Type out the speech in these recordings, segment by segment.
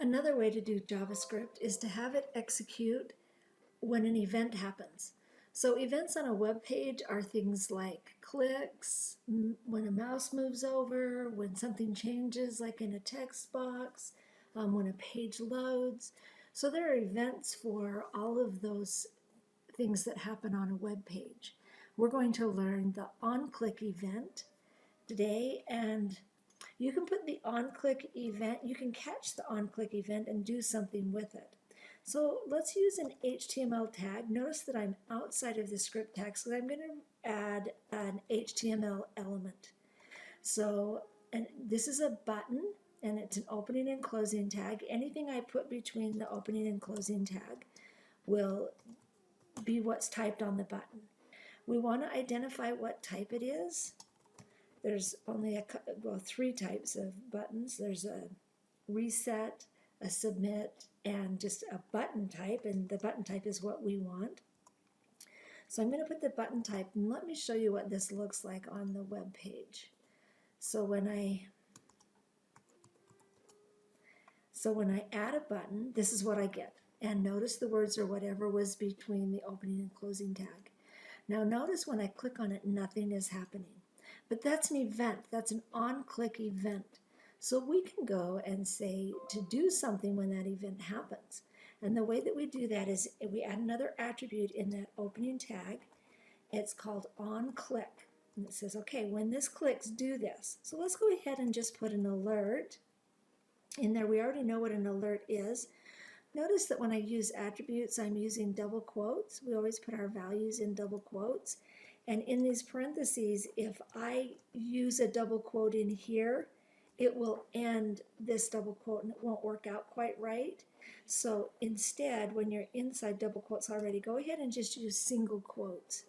Another way to do JavaScript is to have it execute when an event happens. So events on a web page are things like clicks, when a mouse moves over, when something changes like in a text box, when a page loads. So there are events for all of those things that happen on a web page. We're going to learn the OnClick event today, and you can put the OnClick event, you can catch the OnClick event and do something with it. So let's use an HTML tag. Notice that I'm outside of the script tags because I'm going to add an HTML element. So, and this is a button and it's an opening and closing tag. Anything I put between the opening and closing tag will be what's typed on the button. We want to identify what type it is. There's only three types of buttons. There's a reset, a submit, and just a button type, and the button type is what we want. So I'm going to put the button type, and let me show you what this looks like on the web page. So when I add a button, this is what I get. And notice the words or whatever was between the opening and closing tag. Now notice when I click on it, nothing is happening. But that's an event. That's an on-click event. So we can go and say to do something when that event happens. And the way that we do that is we add another attribute in that opening tag. It's called OnClick. And it says, okay, when this clicks, do this. So let's go ahead and just put an alert in there. We already know what an alert is. Notice that when I use attributes, I'm using double quotes. We always put our values in double quotes. And in these parentheses, if I use a double quote in here, it will end this double quote and it won't work out quite right. So instead, when you're inside double quotes already, go ahead and just use single quotes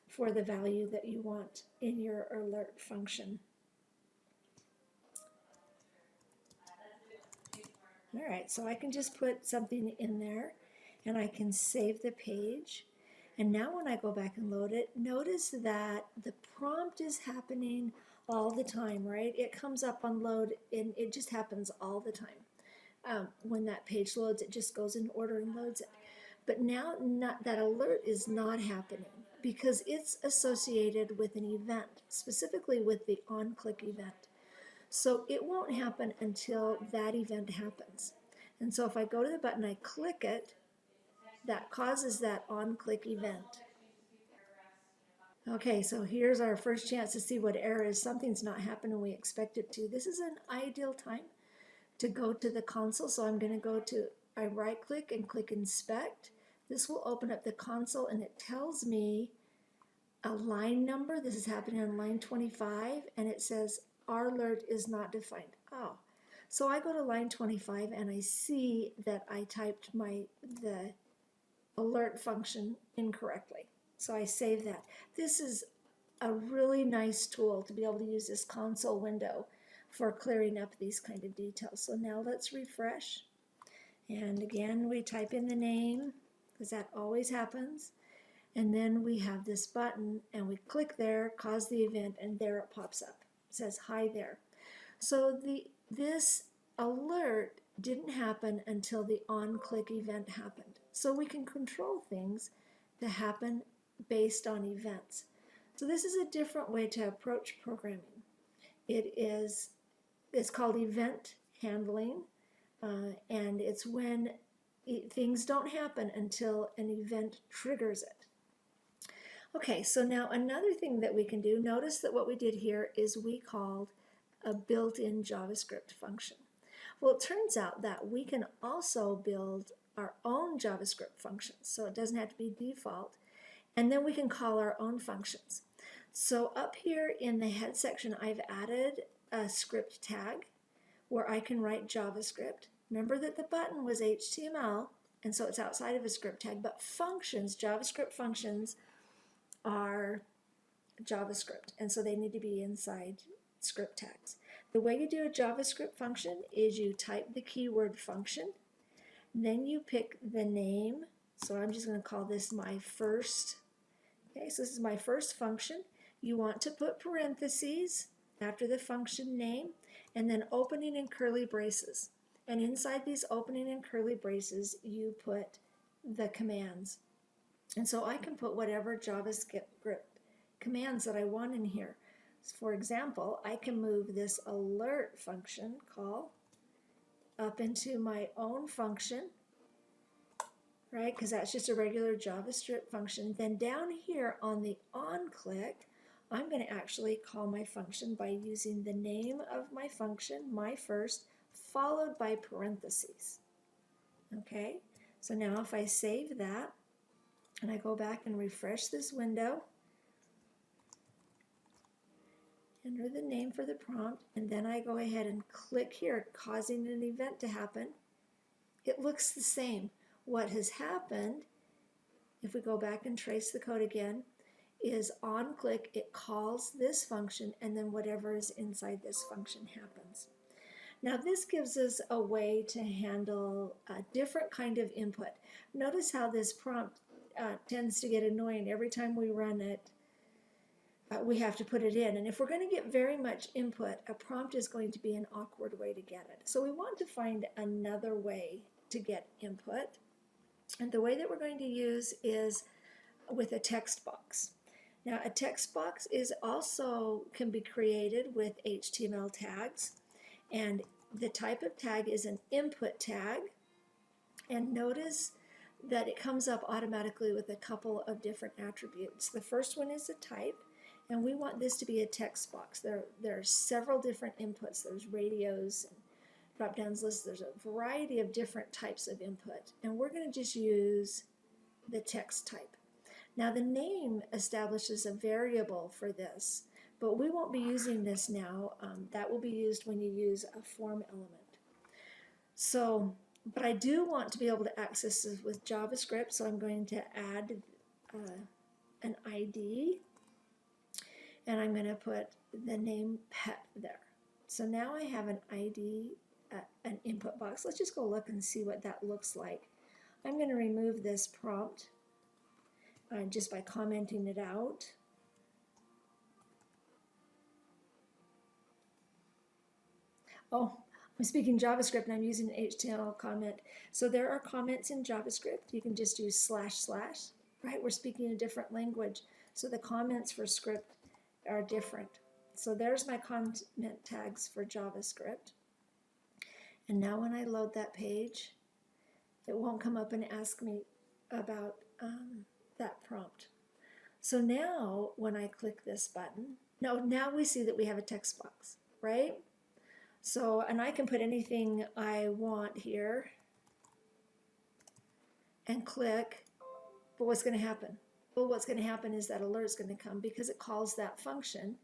for the value that you want in your alert function. All right, so I can just put something in there and I can save the page. And now when I go back and load it, notice that the prompt is happening all the time, right? It comes up on load and it just happens all the time. When that page loads, it just goes in order and loads it. But now that alert is not happening because it's associated with an event, specifically with the OnClick event. So it won't happen until that event happens. And so if I go to the button, I click it, that causes that OnClick event. Okay, so here's our first chance to see what error is. Something's not happening we expect it to. This is an ideal time to go to the console. So I'm going to go to, I right click and click inspect. This will open up the console and it tells me a line number. This is happening on line 25 and it says our alert is not defined. Oh, so I go to line 25 and I see that I typed the alert function incorrectly. So I save that. This is a really nice tool to be able to use this console window for clearing up these kind of details. So now let's refresh. And again, we type in the name because that always happens. And then we have this button and we click there, cause the event, and there it pops up. It says hi there. So this alert didn't happen until the OnClick event happened. So we can control things to happen based on events. So this is a different way to approach programming. It's called event handling, and it's when things don't happen until an event triggers it. Okay, so now another thing that we can do, notice that what we did here is we called a built-in JavaScript function. Well, it turns out that we can also build our own JavaScript functions, so it doesn't have to be default, and then we can call our own functions. So up here in the head section, I've added a script tag where I can write JavaScript. Remember that the button was HTML, and so it's outside of a script tag, but functions, JavaScript functions, are JavaScript, and so they need to be inside script tags. The way you do a JavaScript function is you type the keyword function, then you pick the name. So I'm just going to call this my first. Okay, so this is my first function. You want to put parentheses after the function name and then opening and curly braces. And inside these opening and curly braces, you put the commands. And so I can put whatever JavaScript commands that I want in here. For example, I can move this alert function call up into my own function, right? Because that's just a regular JavaScript function. Then down here on the OnClick, I'm going to actually call my function by using the name of my function, my first, followed by parentheses. Okay, so now if I save that and I go back and refresh this window, enter the name for the prompt, and then I go ahead and click here, causing an event to happen, it looks the same. What has happened, if we go back and trace the code again, is on click, it calls this function, and then whatever is inside this function happens. Now this gives us a way to handle a different kind of input. Notice how this prompt tends to get annoying every time we run it. We have to put it in, and if we're going to get very much input, a prompt is going to be an awkward way to get it. So we want to find another way to get input, and the way that we're going to use is with a text box. Now a text box is also can be created with HTML tags, and the type of tag is an input tag, and notice that it comes up automatically with a couple of different attributes. The first one is a type, and we want this to be a text box. There are several different inputs. There's radios and drop-downs lists. There's a variety of different types of input, and we're going to just use the text type. Now the name establishes a variable for this, but we won't be using this now. That will be used when you use a form element. So, but I do want to be able to access this with JavaScript, so I'm going to add an ID, and I'm going to put the name pet there. So now I have an ID, an input box. Let's just go look and see what that looks like. I'm going to remove this prompt just by commenting it out. Oh, I'm speaking JavaScript and I'm using an HTML comment. So there are comments in JavaScript. You can just use // right? We're speaking a different language. So the comments for script are different. So there's my comment tags for JavaScript. And now when I load that page, it won't come up and ask me about that prompt. So now when I click this button, now we see that we have a text box, right? So, and I can put anything I want here and click, but what's going to happen? Well, what's going to happen is that alert is going to come because it calls that function,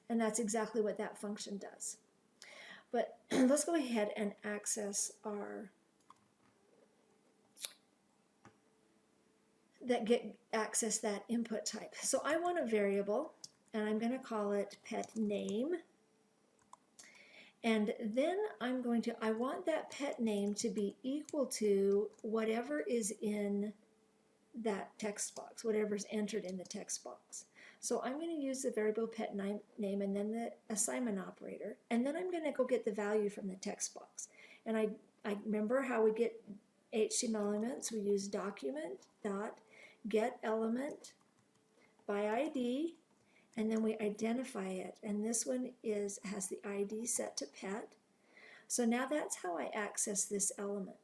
and that's exactly what that function does. But let's go ahead and access that input type. So I want a variable, and I'm going to call it pet name. And then I want that pet name to be equal to whatever is in that text box, whatever is entered in the text box. So I'm going to use the variable pet name and then the assignment operator, and then I'm going to go get the value from the text box. And I remember how we get HTML elements. We use document.getElement by ID, and then we identify it, and this one has the ID set to pet. So now that's how I access this element.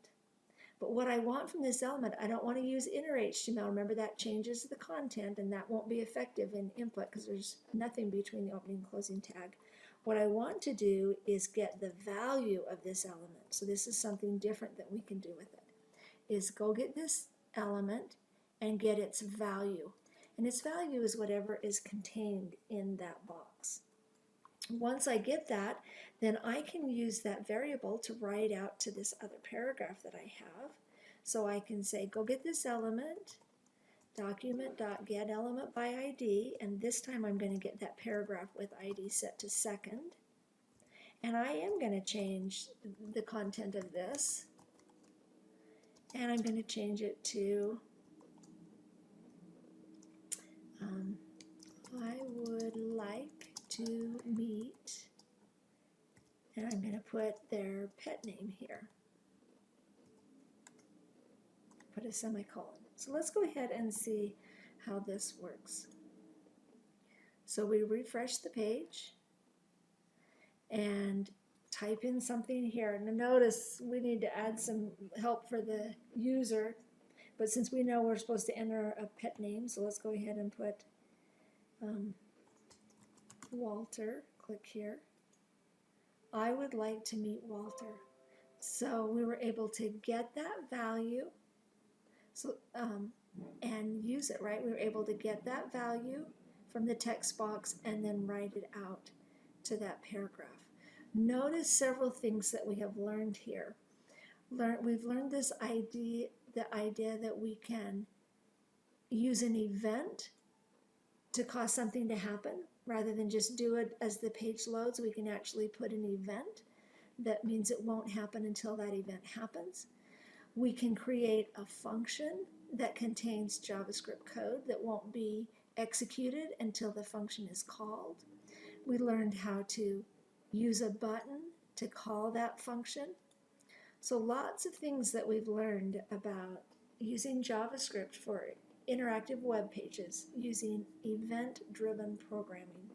But what I want from this element, I don't want to use inner HTML. Remember, that changes the content, and that won't be effective in input because there's nothing between the opening and closing tag. What I want to do is get the value of this element. So this is something different that we can do with it, is go get this element and get its value. And its value is whatever is contained in that box. Once I get that, then I can use that variable to write out to this other paragraph that I have. So I can say, go get this element, document.getElement by ID, and this time I'm going to get that paragraph with ID set to second. And I am going to change the content of this, and I'm going to change it to I would like to meet And I'm going to put their pet name here. Put a semicolon. So let's go ahead and see how this works. So we refresh the page and type in something here. And notice we need to add some help for the user. But since we know we're supposed to enter a pet name, so let's go ahead and put Walter. Click here. I would like to meet Walter. So we were able to get that value and use it, right? We were able to get that value from the text box and then write it out to that paragraph. Notice several things that we have learned here. We've learned this idea, the idea that we can use an event to cause something to happen rather than just do it as the page loads. We can actually put an event that means it won't happen until that event happens. We can create a function that contains JavaScript code that won't be executed until the function is called. We learned how to use a button to call that function. So lots of things that we've learned about using JavaScript for interactive web pages using event-driven programming.